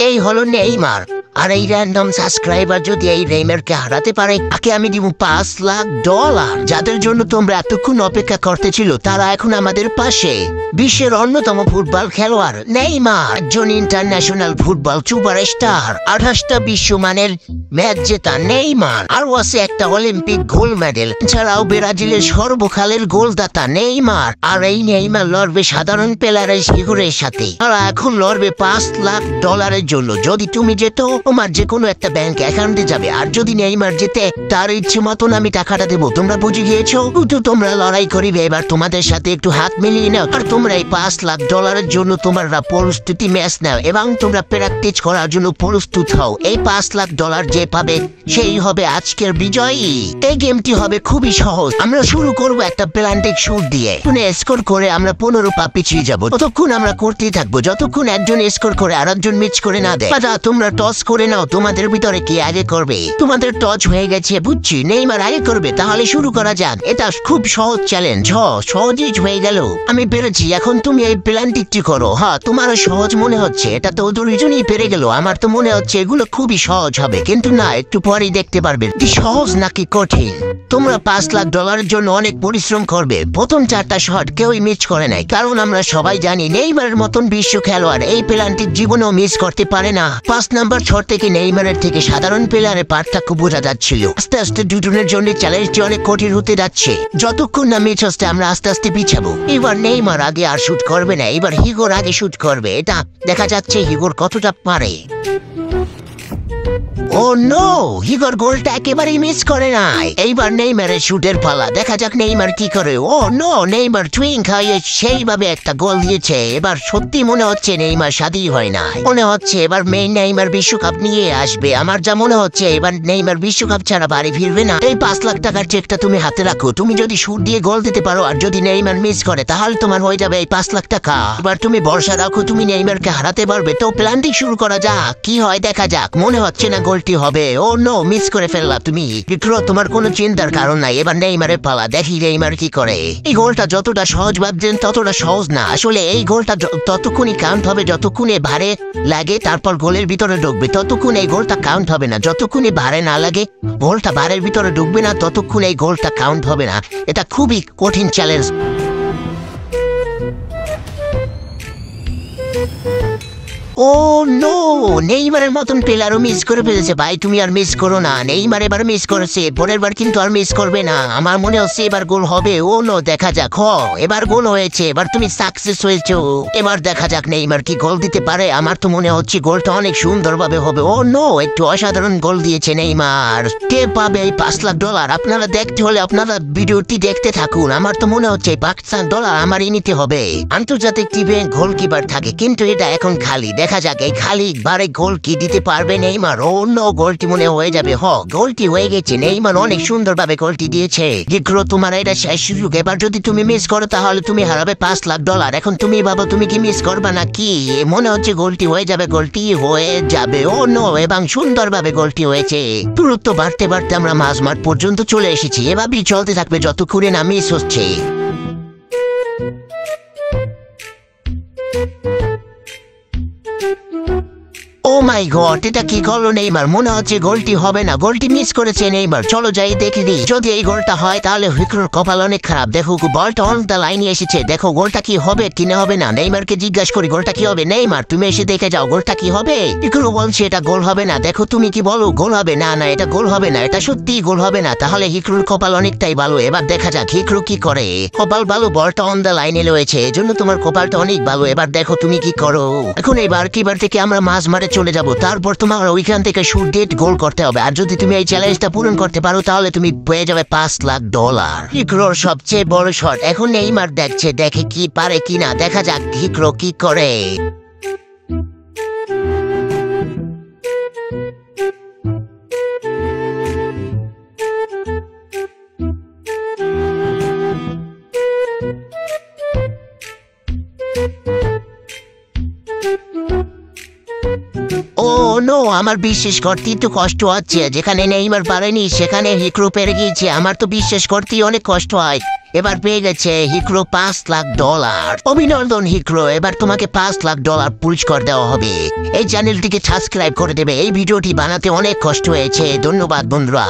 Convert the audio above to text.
এই হলো নেইমার। আর এই র্যান্ডম সাবস্ক্রাইবার যদি এই নেইমারকে হারাতে পারে, তাকে আমি দিব $5,00,000। যাদের জন্য তোমরা এতক্ষণ অপেক্ষা করতেছিল তারা এখন আমাদের পাশে। বিশ্বের অন্যতম ফুটবল খেলোয়াড় নেইমার, একজন ইন্টারন্যাশনাল ফুটবল সুপারস্টার। 28টা বিশ্বমানের ম্যাচ জেতা নেইমার, আরও আছে একটা অলিম্পিক গোল্ড মেডেল। এছাড়াও ব্রাজিলের সর্বকালের গোলদাতা নেইমার। আর এই নেইমার লড়বে সাধারণ প্লেয়ারের শিখরের সাথে। তারা এখন লড়বে $5,00,000 জন্য। যদি তুমি যেত, তোমার যে কোনো একটা ব্যাংক অ্যাকাউন্টে যাবে। আর যদি নেইমার যেতে, তার ইচ্ছে মতন আমি টাকাটা দেবো। তোমরা বুঝে গিয়েছো? তো তোমরা লড়াই করিবে। এবার তোমাদের সাথে একটু হাত মিলিয়ে নাও। আর তোমরা এই $5,00,000 জন্য তোমরা প্রস্তুতি ম্যাচ নাও এবং তোমরা প্র্যাকটিস করার জন্য প্রস্তুত হও। এই $5,00,000 যে পাবে সেই হবে আজকের বিজয়ী। এই গেমটি হবে খুবই সহজ। আমরা শুরু করব একটা প্ল্যান্টিক শুট দিয়ে। স্কোর করে আমরা 15 পা পিছিয়ে যাবো। ততক্ষণ আমরা করতেই থাকবো যতক্ষণ একজন স্কোর করে আর একজন মিস করে না দেয়। তোমরা টস করে নাও, তোমাদের ভিতরে কি আগে করবে। তোমাদের টচ হয়ে গেছে বুঝছি, নেইমার আগে করবে। তাহলে শুরু করা যাক। এটা খুব সহজ চ্যালেঞ্জ। সহজই হয়ে গেল। আমি পেরেছি। এখন তুমি এই প্ল্যান্টিকটি করো। তোমারও সহজ মনে হচ্ছে। এটা তো দুজনই পেরে গেল। আমার তো মনে হচ্ছে এগুলো খুবই সহজ হবে, কিন্তু না, একটু পরেই দেখতে পারবে সহজ নাকি কঠিন। তোমরা $5,00,000 জন্য অনেক পরিশ্রম করবে। প্রথম 4টা শট কেউই মিস করে নাই, কারণ আমরা সবাই জানি নেইমারের মতন বিশ্ব খেলোয়াড় এই প্ল্যান্টিক জীবনেও মিস করতে পারে না। 5 নাম্বার শট থেকে নেইমারের থেকে সাধারণ প্লেয়ারের পার্থক্য বোঝা যাচ্ছিল। আস্তে আস্তে দুজনের জন্য চ্যালেঞ্জটি অনেক কঠিন হতে যাচ্ছে। যতক্ষণ না মিস হচ্ছে আমরা আস্তে আস্তে পিছাবো। এবার নেইমার আগে আর শুট করবে না, এবার হিগোর আগে শুট করবে। এটা দেখা যাচ্ছে হিগোর কতটা পারে। ও নো, হিগোর গোলটা একেবারেই মিস করে নাই। এইবার নেইমারের শুটের পালা। দেখা যাক নেইমার কি করে। ও নো, নেইমার টুইং খাইয়ে সেইভাবে একটা গোল দিয়েছে। এবার সত্যি মনে হচ্ছে নেইমার শাদী হয় না। মনে হচ্ছে এবার নেইমার বিশ্বকাপ নিয়ে আসবে। আমার যা মনে হচ্ছে এবার নেইমার বিশ্বকাপ ছাড়া বাড়ি ফিরবে না। এই $5,00,000 চেকটা তুমি হাতে রাখো। তুমি যদি শুট দিয়ে গোল দিতে পারো আর যদি নেইমার মিস করে, তাহলে তোমার হয়ে যাবে এই $5,00,000। এবার তুমি ভরসা রাখো তুমি নেইমারকে হারাতে পারবে। তো প্ল্যানটি শুরু করা যাক, কি হয় দেখা যাক। মনে হচ্ছে না গোলটি হবে। ও নো, মিস করে ফেললা তুমি। তোমার কোনো চিন্তার কারণ নাই। এবার নেইমারের পালা। দেখি নেইমার কি করে। এই গোলটা যতটা সহজ ভাবছেন ততটা সহজ না। আসলে এই গোলটা ততক্ষণই কাউন্ট হবে যতক্ষণে ভারে লাগে, তারপর গোলের ভিতরে ঢুকবে। ততক্ষণ এই গোলটা কাউন্ট হবে না। যতক্ষণে ভারে না লাগে, গোলটা ভারের ভিতরে ঢুকবে না, ততক্ষণ এই গোলটা কাউন্ট হবে না। এটা খুবই কঠিন চ্যালেঞ্জ। ও নো, নেইমারের মতন প্লেয়ারও মিস করে ফেলেছে। ভাই তুমি আর মিস করো না। নেইমার এবার মিস করেছে, পরের বার কিন্তু আর মিস করবে না। আমার মনে হচ্ছে এবার গোল হবে। ও নো, দেখা যাক। এবার গোল হয়েছে। এবার তুমি সাকসেস হয়েছো। এবার দেখা যাক নেইমার কি গোল দিতে পারে। আমার তো মনে হচ্ছে গোলটা অনেক সুন্দরভাবে হবে। ও নো, একটু অসাধারণ গোল দিয়েছে নেইমার। কে পাবে এই $5,00,000? আপনারা দেখতে হলে আপনারা ভিডিওটি দেখতে থাকুন। আমার তো মনে হচ্ছে $5,00,000 আমারই নিতে হবে। আন্তর্জাতিক টিমে গোলকিপার থাকে, কিন্তু এটা এখন খালি। দেখা যাক এই খালি বারে গোল কি দিতে পারবে নেইমার। অন্য গোলটি মনে হয়ে যাবে। গোলটি হয়ে গেছে। নেইমার অনেক সুন্দরভাবে গোলটি দিয়েছে। তোমার এটা শেষ সুযোগ। এবার যদি তুমি মিস করো তাহলে তুমি হারাবে $5,00,000। এখন তুমি ভাবো তুমি কি মিস করবা না কি? মনে হচ্ছে গোলটি হয়ে যাবে। গোলটি হয়ে যাবে। ও নো, এবং সুন্দরভাবে গোলটি হয়েছে। দূরত্ব বাড়তে বাড়তে আমরা মাঝমাঠ পর্যন্ত চলে এসেছি। এভাবেই চলতে থাকবে যতক্ষণে না মিস হচ্ছে। ও মাই গড, এটা কি করলো নেইমার? মনে হচ্ছে গোলটি হবে না। গোলটি মিস করেছে নেইমার। চলো যাই দেখে দিই। যদি এই গোলটা হয় তাহলে হিক্রোর কপাল অনেক খারাপ। দেখো বলটা অন দ্য লাইনে এসেছে। দেখো গোলটা কি হবে কি না হবে না। নেইমারকে জিজ্ঞাসা করি গোলটা কি হবে। নেইমার তুমি এসে দেখে যাও গোলটা কি হবে। হিক্রো বলছে এটা গোল হবে না। দেখো তুমি কি বলো গোল হবে না? না, এটা গোল হবে না। এটা সত্যিই গোল হবে না। তাহলে হিক্রোর কপাল অনেকটাই ভালো। এবার দেখা যাক হিক্রো কি করে। কপাল ভালো, বলটা অন দ্য লাইনে রয়েছে, এজন্য তোমার কপালটা অনেক ভালো। এবার দেখো তুমি কি করো। এখন এইবার কিবার থেকে আমরা মাঝ মাঠে চলে যাব। তারপর তোমার ওইখান থেকে শুট দিয়ে গোল করতে হবে। আর যদি তুমি এই চ্যালেঞ্জটা পূরণ করতে পারো তাহলে তুমি পেয়ে যাবে $5,00,000। হিক্রোর সবচেয়ে বড় শট। এখন নেইমার দেখছে, দেখে কি পারে কিনা। দেখা যাক হিক্রো কি করে। ও নো, আমার বিশ্বাস করতে একটু কষ্ট হচ্ছে। যেখানে নেইমার পারেনি সেখানে হিক্রো পেরে গিয়েছে। আমার তো বিশ্বাস করতেই অনেক কষ্ট হয়। এবার পেয়ে গেছে হিক্রো $5 লাখ। অভিনন্দন হিক্রো, এবার তোমাকে $5 লাখ পুরস্কার দেওয়া হবে। এই চ্যানেলটিকে সাবস্ক্রাইব করে দেবে। এই ভিডিওটি বানাতে অনেক কষ্ট হয়েছে। ধন্যবাদ বন্ধুরা।